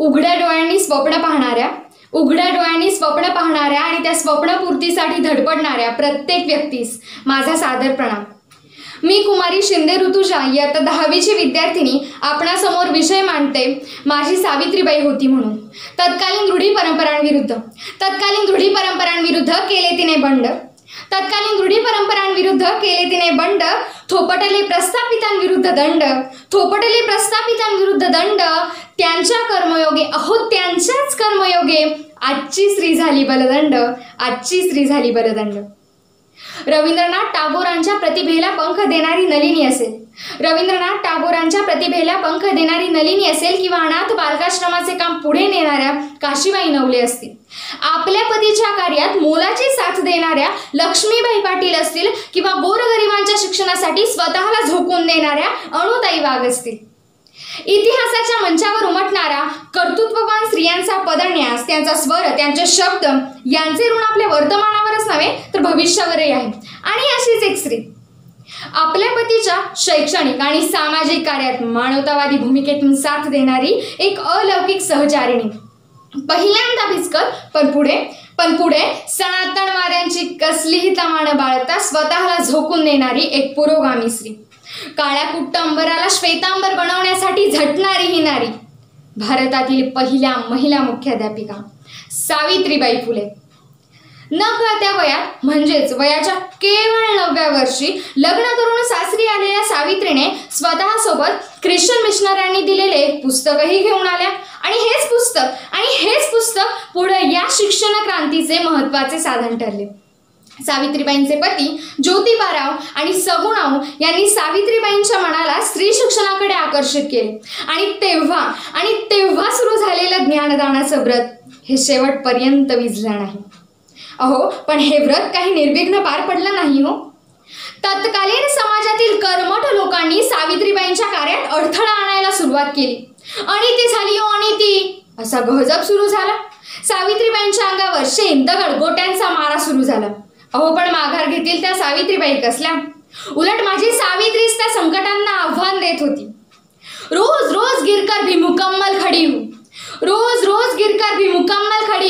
उघड्या डोळ्यांनी स्वप्न पाहणाऱ्या आणि त्या स्वप्नपूर्तीसाठी धडपडणाऱ्या प्रत्येक व्यक्तीस माझा सादर प्रणाम। मी कुमारी शिंदे ऋतुजा इयत्ता 10वीची विद्यार्थिनी आपणासमोर विषय मांडते माझी सावित्रीबाई होती म्हणून। तत्कालीन रूढी परंपरांविरुद्ध केले तिने बंड थोपटले प्रस्थापितांविरुद्ध दंड त्यांच्या कर्मयोगे आजची स्त्री झाली बलदंड। रवींद्रनाथ टागोरांच्या प्रतिभेला पंख देणारी नलिनी असेल किंवा अनाथ बालकाश्रमाचे काम पुढे नेणाऱ्या काशीबाई नवले असतील, आपल्या पतीच्या कार्यात मोलाची साथ देणाऱ्या लक्ष्मीबाई पाटील असतील किंवा गोरगरिबांच्या शिक्षणासाठी स्वतःला झोकून देणाऱ्या अणुताई वाघ असतील। इतिहासाच्या मंचावर उमटणारा कर्तृत्ववान स्त्रियांचा पदन्यास, त्यांचा स्वर, त्यांचे शब्द यांचे ऋण आपल्या वर्तमानावरच नव्हे तर भविष्यावरही आहे। आणि अशीच एक स्त्री आपल्या पतीच्या शैक्षणिक आणि सामाजिक कार्यात मानवतावादी भूमिकेतून साथ देणारी एक अलौकिक सहचारिणी, पहिल्यांदा भिचकत पण पुढे सनातनवाद्यांची कसलीही तमा न बाळगता स्वतःला झोकून देणारी एक पुरोगामी स्त्री, काळ्या कुट्ट अंबराला श्वेतांबर बनवण्यासाठी झटणारी ही नारी, भारतातील पहिल्या महिला मुख्याध्यापिका सावित्रीबाई फुले। न कळत्या वयात म्हणजेच वयाच्या केवळ 9व्या वर्षी लग्न करून सासरी आलेल्या सावित्रीने स्वतःसोबत ख्रिश्चन मिशनऱ्यांनी दिलेले एक पुस्तकही घेऊन आल्या आणि हेच पुस्तक पुढे या शिक्षण क्रांतीचे महत्त्वाचे साधन ठरले। सावित्रीबाईंचे पती ज्योतिबाराव आणि सगुणाव यांनी सावित्रीबाईंच्या मनाला स्त्री शिक्षणाकडे आकर्षित केले आणि तेव्हा सुरू झालेलं ज्ञानदानाचं व्रत हे शेवटपर्यंत विझलं नाही। पण हे व्रत काही निर्विघ्न पार पडलं नाही हो। तत्कालीन समाजातील कर्मठ लोकांनी सावित्रीबाईंच्या कार्यात अडथळा आणायला सुरुवात केली। अनिती झाली हो अनिती असा गहजब सुरू झाला। सावित्रीबाईंच्या अंगावर शेण, दगड, गोट्यांचा मारा सुरू झाला। पण माघार घेतील त्या सावित्रीबाई कसल्या? उलट माझी सावित्रीच त्या संकटांना आव्हान देत होती। रोज गिरकर भी मुकम्मल खड़ी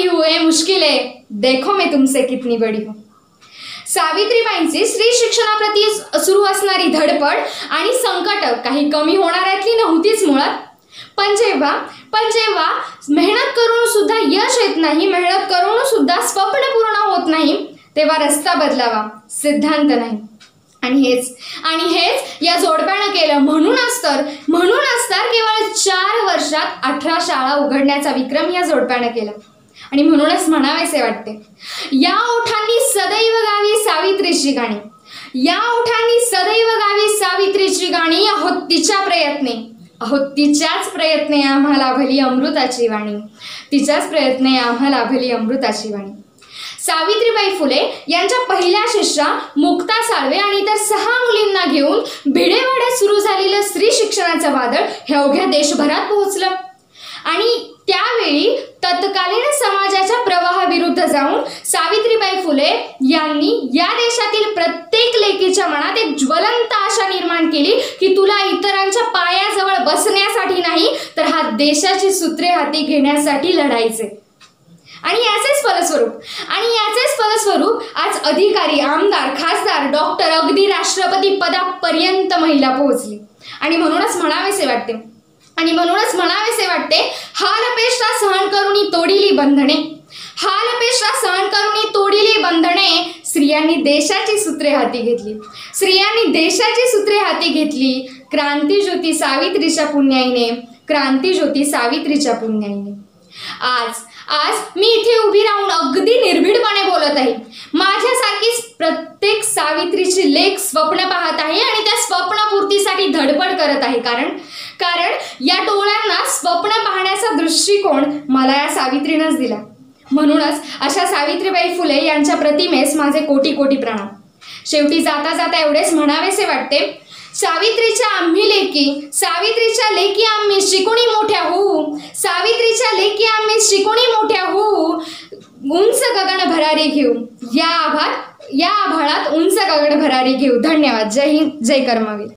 हूँ, ये मुश्किल है, देखो मैं तुमसे कितनी बड़ी हूँ। सावित्रीबाईंची स्त्री शिक्षणाप्रती सुरू असणारी धडपड आणि संकट काही कमी होणाऱ्यातली नव्हतीच मुळात। पण जेव्हा मेहनत करून सुद्धा यश येत नाही, मेहनत करून सुद्धा स्वप्न पूर्ण होत नाही, तेव्हा रस्ता बदलावा, सिद्धांत नाही। आणि हेच या जोडप्यानं केलं। म्हणूनच तर केवळ 4 वर्षात 18 शाळा उघडण्याचा विक्रम या जोडप्यानं केला। आणि म्हणूनच म्हणावेसे वाटते, या ओठांनी सदैव गावी सावित्रीची गाणी, तिच्याच प्रयत्ने आम्हाला भली अमृताची वाणी। सावित्रीबाई फुले यांच्या पहिल्या शिष्या मुक्ता साळवे आणि इतर 6 मुलींना घेऊन भिडेवाड्यात सुरू झालेलं स्त्री शिक्षणाचं वादळ हे अवघ्या देशभरात पोहोचलं। आणि त्यावेळी तत्कालीन समाजाच्या प्रवाहाविरुद्ध जाऊन सावित्रीबाई फुले यांनी या देशातील प्रत्येक लेकीच्या मनात एक ज्वलंत आशा निर्माण केली की तुला इतरांच्या पायाजवळ बसण्यासाठी नाही तर हा देशाची सूत्रे हाती घेण्यासाठी लढायचे। आणि याचेच फलस्वरूप आज अधिकारी, आमदार, खासदार, डॉक्टर, अगदी राष्ट्रपती पदापर्यंत महिला पोहोचली। आणि म्हणूनच म्हणावेसे वाटते, हालपेष्टा सहन करून तोडिली बंधने, स्त्रियांनी देशाची सूत्रे हाती घेतली। क्रांतीज्योती सावित्रीच्या पुण्याईने आज मी इथे उभी राहून अगदी निर्भीडपणे बोलत आहे। माझ्यासारखीच प्रत्येक सावित्रीची लेक स्वप्न पाहत आहे आणि त्या स्वप्नपूर्तीसाठी धडपड करत आहे। कारण या डोळ्यांना स्वप्न पाहण्याचा दृष्टिकोन मला या सावित्रीनंच दिला। म्हणूनच अशा सावित्रीबाई फुले यांच्या प्रतिमेस माझे कोटी प्रणाम। शेवटी जाता एवढेच म्हणावेसे वाटते, सावित्रीच्या लेकी आम्ही शिकुणी मोठ्या होऊ, उंच गगन भरारी घेऊ, या आभाळात उंच गगन भरारी घेऊ। धन्यवाद। जय हिंद, जय कर्मवीर।